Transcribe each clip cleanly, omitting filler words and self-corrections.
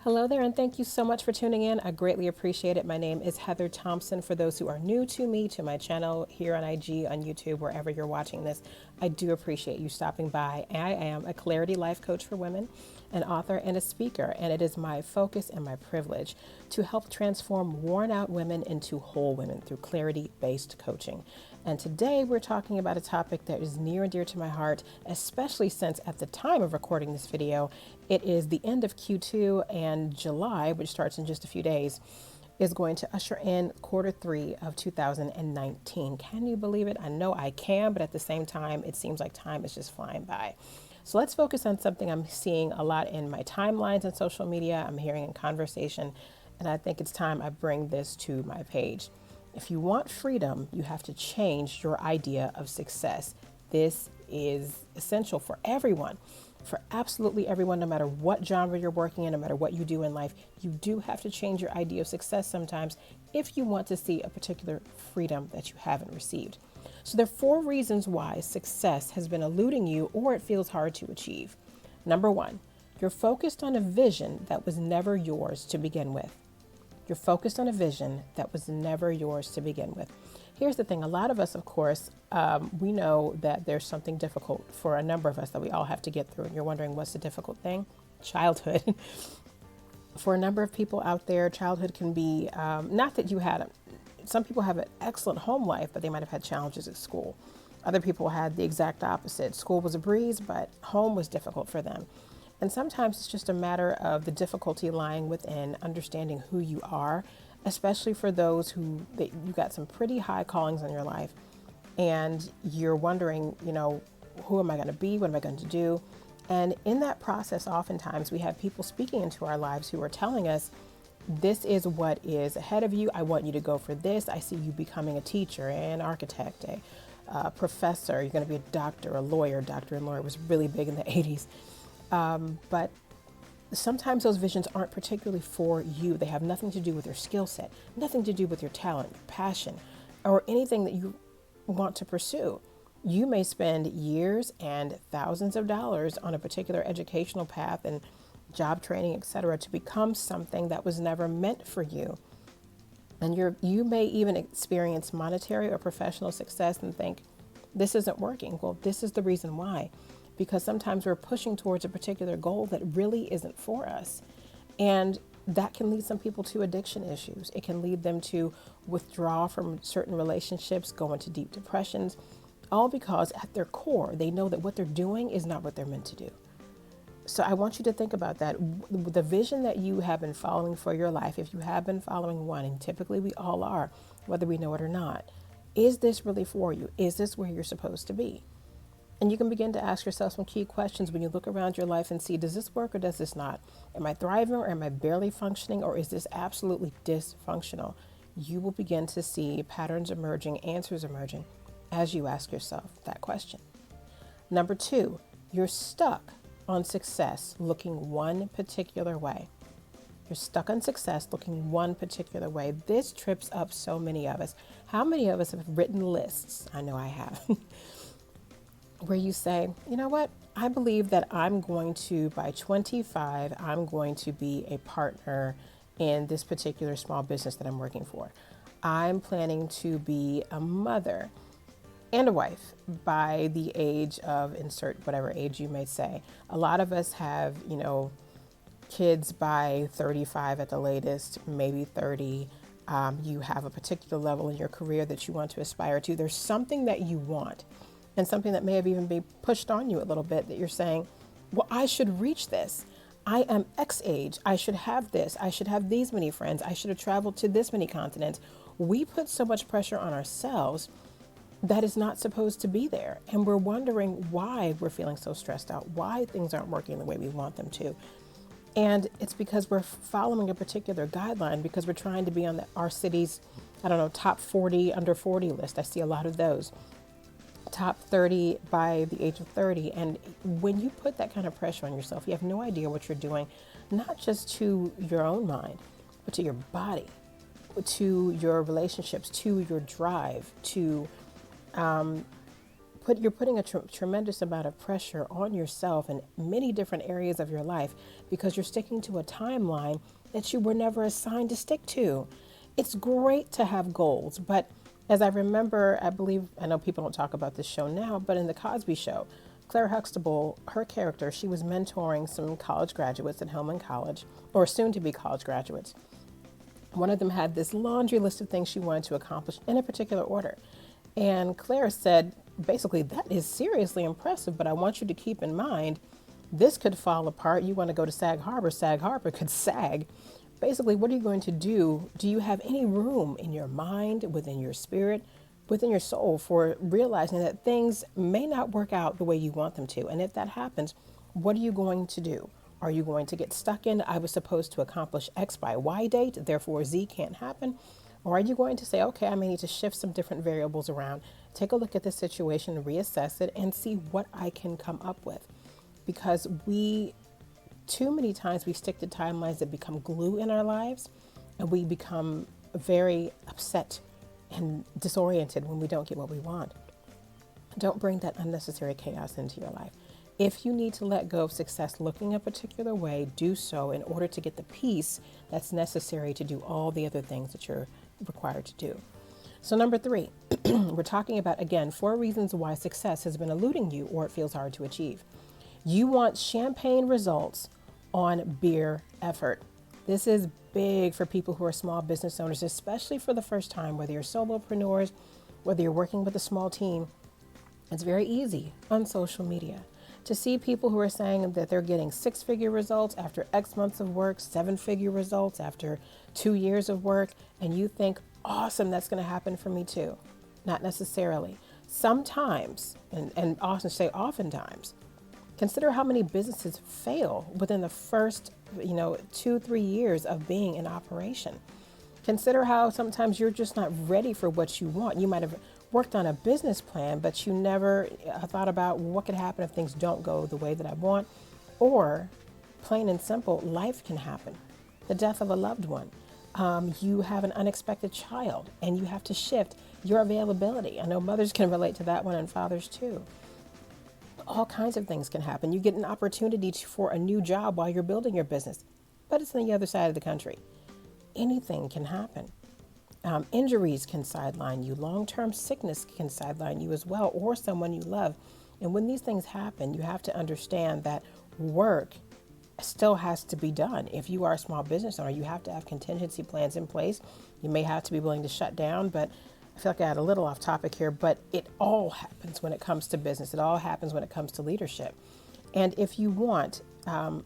Hello there, and thank you so much for tuning in. I greatly appreciate it. My name is Heather Thompson. For those who are new to me, to my channel here on IG, on YouTube, wherever you're watching this, I do appreciate you stopping by. I am a Clarity Life Coach for women, an author, and a speaker, and it is my focus and my privilege to help transform worn out women into whole women through clarity-based coaching. And today we're talking about a topic that is near and dear to my heart, especially since at the time of recording this video, it is the end of Q2 and July, which starts in just a few days, is going to usher in Q3 of 2019. Can you believe it? I know I can, but at the same time, it seems like time is just flying by. So let's focus on something I'm seeing a lot in my timelines and social media. I'm hearing in conversation, and I think it's time I bring this to my page. If you want freedom, you have to change your idea of success. This is essential for everyone, for absolutely everyone, no matter what genre you're working in, no matter what you do in life. You do have to change your idea of success sometimes if you want to see a particular freedom that you haven't received. So there are 4 reasons why success has been eluding you or it feels hard to achieve. Number 1, you're focused on a vision that was never yours to begin with. You're focused on a vision that was never yours to begin with. Here's the thing. A lot of us, of course, we know that there's something difficult for a number of us that we all have to get through. And you're wondering, what's the difficult thing? Childhood. For a number of people out there, childhood can be, not that you had, some people have an excellent home life, but they might have had challenges at school. Other people had the exact opposite. School was a breeze, but home was difficult for them. And sometimes it's just a matter of the difficulty lying within understanding who you are, especially for those who you got some pretty high callings in your life and you're wondering, who am I going to be? What am I going to do? And in that process, oftentimes we have people speaking into our lives who are telling us, this is what is ahead of you. I want you to go for this. I see you becoming a teacher, an architect, a professor. You're going to be a doctor, a lawyer. Doctor and lawyer was really big in the 80s. But sometimes those visions aren't particularly for you. They have nothing to do with your skill set, nothing to do with your talent, your passion, or anything that you want to pursue. You may spend years and thousands of dollars on a particular educational path and job training, etc., to become something that was never meant for you. And you may even experience monetary or professional success and think, this isn't working. Well, this is the reason why. Because sometimes we're pushing towards a particular goal that really isn't for us. And that can lead some people to addiction issues. It can lead them to withdraw from certain relationships, go into deep depressions, all because at their core, they know that what they're doing is not what they're meant to do. So I want you to think about that. The vision that you have been following for your life, if you have been following one, and typically we all are, whether we know it or not, is this really for you? Is this where you're supposed to be? And you can begin to ask yourself some key questions when you look around your life and see, does this work or does this not? Am I thriving or am I barely functioning, or is this absolutely dysfunctional? You will begin to see patterns emerging, answers emerging as you ask yourself that question. Number 2, you're stuck on success looking one particular way. You're stuck on success looking one particular way. This trips up so many of us. How many of us have written lists? I know I have. Where you say, you know what, I believe that I'm going to, by 25, I'm going to be a partner in this particular small business that I'm working for. I'm planning to be a mother and a wife by the age of, insert whatever age you may say. A lot of us have, kids by 35 at the latest, maybe 30. You have a particular level in your career that you want to aspire to. There's something that you want. And something that may have even been pushed on you a little bit, that you're saying, well, I should reach this. I am X age. I should have this. I should have these many friends. I should have traveled to this many continents. We put so much pressure on ourselves that is not supposed to be there. And we're wondering why we're feeling so stressed out, why things aren't working the way we want them to. And it's because we're following a particular guideline, because we're trying to be on our city's, top 40, under 40 list. I see a lot of those. Top 30 by the age of 30. And when you put that kind of pressure on yourself, you have no idea what you're doing, not just to your own mind, but to your body, to your relationships, to your drive, to you're putting a tremendous amount of pressure on yourself in many different areas of your life because you're sticking to a timeline that you were never assigned to stick to. It's great to have goals, but as I remember, I know people don't talk about this show now, but in the Cosby Show, Claire Huxtable, her character, she was mentoring some college graduates at Hillman College, or soon to be college graduates. One of them had this laundry list of things she wanted to accomplish in a particular order. And Claire said, basically, that is seriously impressive, but I want you to keep in mind, this could fall apart. You want to go to Sag Harbor could sag. Basically, what are you going to do? Do you have any room in your mind, within your spirit, within your soul for realizing that things may not work out the way you want them to? And if that happens, what are you going to do? Are you going to get stuck in, I was supposed to accomplish X by Y date, therefore Z can't happen? Or are you going to say, okay, I may need to shift some different variables around, take a look at the situation, reassess it, and see what I can come up with? Because too many times we stick to timelines that become glue in our lives, and we become very upset and disoriented when we don't get what we want. Don't bring that unnecessary chaos into your life. If you need to let go of success looking a particular way, do so in order to get the peace that's necessary to do all the other things that you're required to do. So number 3, we're talking about, again, 4 reasons why success has been eluding you or it feels hard to achieve. You want champagne results on beer effort. This is big for people who are small business owners, especially for the first time, whether you're solopreneurs, whether you're working with a small team. It's very easy on social media to see people who are saying that they're getting 6-figure results after X months of work, 7-figure results after 2 years of work, and you think, awesome, that's going to happen for me too. Not necessarily. Sometimes, and often say oftentimes, consider how many businesses fail within the first, 2-3 years of being in operation. Consider how sometimes you're just not ready for what you want. You might have worked on a business plan, but you never thought about what could happen if things don't go the way that I want. Or, plain and simple, life can happen. The death of a loved one. You have an unexpected child, and you have to shift your availability. I know mothers can relate to that one, and fathers too. All kinds of things can happen. You get an opportunity for a new job while you're building your business, but it's on the other side of the country. Anything can happen. Injuries can sideline you. Long-term sickness can sideline you as well, or someone you love. And when these things happen, you have to understand that work still has to be done. If you are a small business owner, you have to have contingency plans in place. You may have to be willing to shut down, but I feel like I got a little off topic here, but it all happens when it comes to business. It all happens when it comes to leadership. And if you want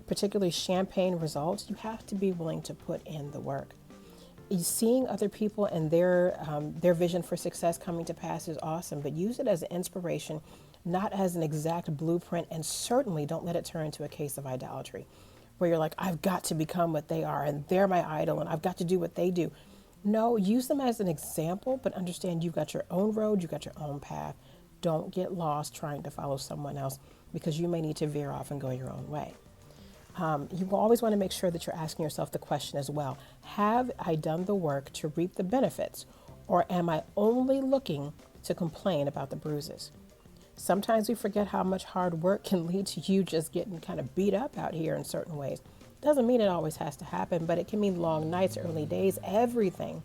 particularly champagne results, you have to be willing to put in the work. Seeing other people and their vision for success coming to pass is awesome, but use it as an inspiration, not as an exact blueprint, and certainly don't let it turn into a case of idolatry, where you're like, I've got to become what they are, and they're my idol, and I've got to do what they do. No, use them as an example, but understand you've got your own road, you've got your own path. Don't get lost trying to follow someone else, because you may need to veer off and go your own way. You will always want to make sure that you're asking yourself the question as well. Have I done the work to reap the benefits, or am I only looking to complain about the bruises? Sometimes we forget how much hard work can lead to you just getting kind of beat up out here in certain ways. Doesn't mean it always has to happen, but it can mean long nights, early days, everything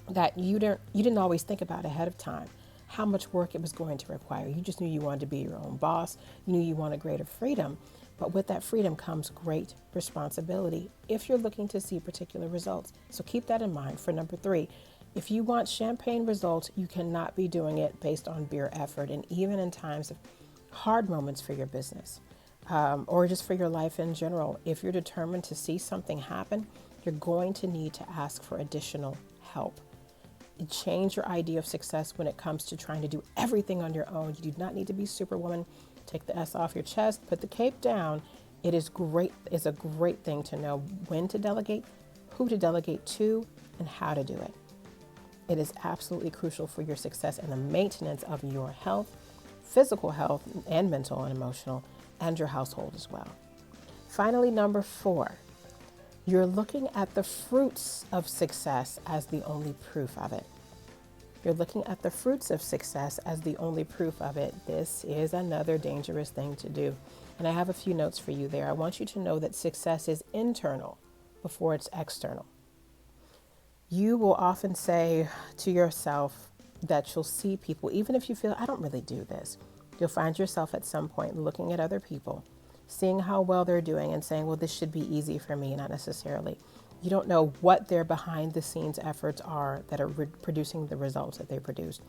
that you didn't always think about ahead of time, how much work it was going to require. You just knew you wanted to be your own boss. You knew you wanted greater freedom. But with that freedom comes great responsibility if you're looking to see particular results. So keep that in mind for number 3. If you want champagne results, you cannot be doing it based on beer effort, and even in times of hard moments for your business or just for your life in general. If you're determined to see something happen, you're going to need to ask for additional help. Change your idea of success when it comes to trying to do everything on your own. You do not need to be Superwoman. Take the S off your chest, put the cape down. It's a great thing to know when to delegate, who to delegate to, and how to do it. It is absolutely crucial for your success and the maintenance of your health, physical health and mental and emotional, and your household as well. Finally, number 4, you're looking at the fruits of success as the only proof of it. You're looking at the fruits of success as the only proof of it. This is another dangerous thing to do. And I have a few notes for you there. I want you to know that success is internal before it's external. You will often say to yourself that you'll see people, even if you feel, I don't really do this, you'll find yourself at some point looking at other people, seeing how well they're doing and saying, well, this should be easy for me, not necessarily. You don't know what their behind the scenes efforts are that are producing the results that they produced.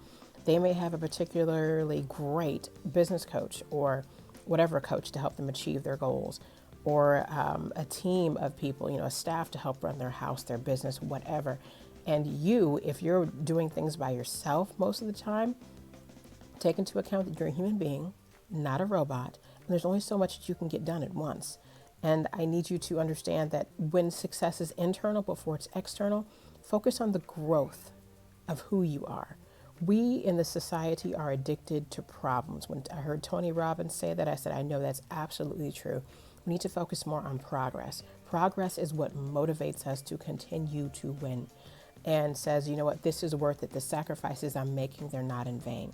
They may have a particularly great business coach or whatever coach to help them achieve their goals, or a team of people, a staff to help run their house, their business, whatever. And you, if you're doing things by yourself most of the time, take into account that you're a human being, not a robot, and there's only so much that you can get done at once. And I need you to understand that when success is internal before it's external, focus on the growth of who you are. We in the society are addicted to problems. When I heard Tony Robbins say that, I said, I know that's absolutely true. We need to focus more on progress. Progress is what motivates us to continue to win and says, you know what, this is worth it. The sacrifices I'm making, they're not in vain.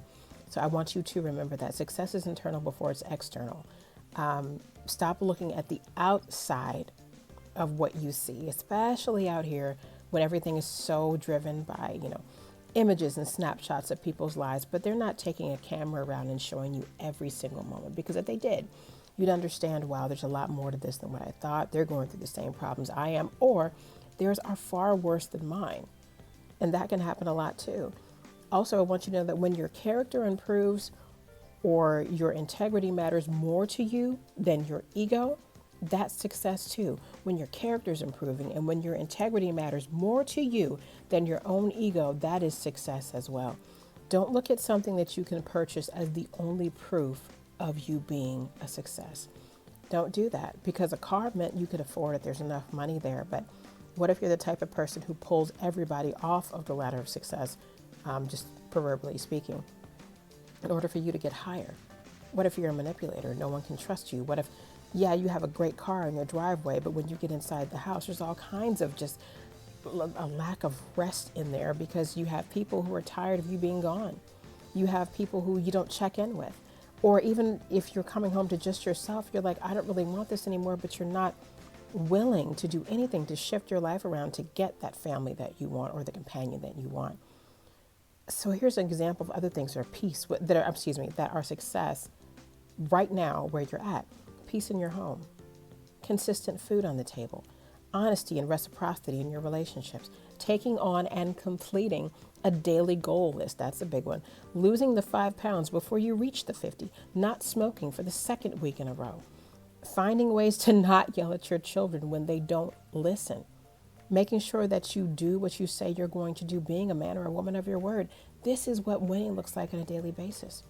So I want you to remember that success is internal before it's external. Stop looking at the outside of what you see, especially out here when everything is so driven by, images and snapshots of people's lives, but they're not taking a camera around and showing you every single moment, because if they did, you'd understand, wow, there's a lot more to this than what I thought. They're going through the same problems I am, or theirs are far worse than mine. And that can happen a lot too. Also, I want you to know that when your character improves or your integrity matters more to you than your ego, that's success too. When your character is improving and when your integrity matters more to you than your own ego, that is success as well. Don't look at something that you can purchase as the only proof of you being a success. Don't do that, because a car meant you could afford it. There's enough money there. But what if you're the type of person who pulls everybody off of the ladder of success, just proverbially speaking, in order for you to get higher? What if you're a manipulator? No one can trust you. What if, you have a great car in your driveway, but when you get inside the house, there's all kinds of just a lack of rest in there, because you have people who are tired of you being gone. You have people who you don't check in with. Or even if you're coming home to just yourself, you're like, I don't really want this anymore, but you're not willing to do anything to shift your life around to get that family that you want or the companion that you want. So here's an example of other things that are that are success right now where you're at. Peace in your home, consistent food on the table, honesty and reciprocity in your relationships, taking on and completing a daily goal list. That's a big one. Losing the 5 pounds before you reach the 50, not smoking for the second week in a row, finding ways to not yell at your children when they don't listen, making sure that you do what you say you're going to do, being a man or a woman of your word. This is what winning looks like on a daily basis.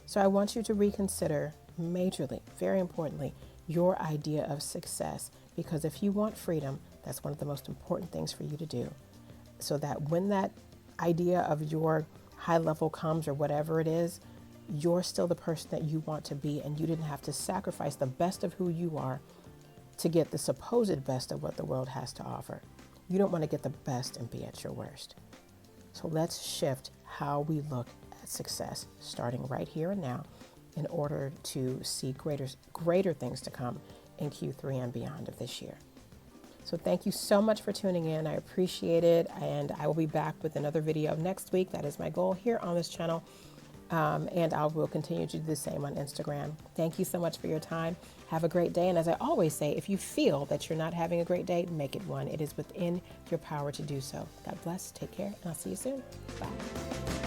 So I want you to reconsider majorly, very importantly, your idea of success, because if you want freedom, that's one of the most important things for you to do, so that when that idea of your high level comes or whatever it is, you're still the person that you want to be, and you didn't have to sacrifice the best of who you are to get the supposed best of what the world has to offer. You don't want to get the best and be at your worst. So let's shift how we look at success, starting right here and now, in order to see greater things to come in Q3 and beyond of this year. So thank you so much for tuning in. I appreciate it. And I will be back with another video next week. That is my goal here on this channel. And I will continue to do the same on Instagram. Thank you so much for your time. Have a great day. And as I always say, if you feel that you're not having a great day, make it one. It is within your power to do so. God bless. Take care. And I'll see you soon. Bye.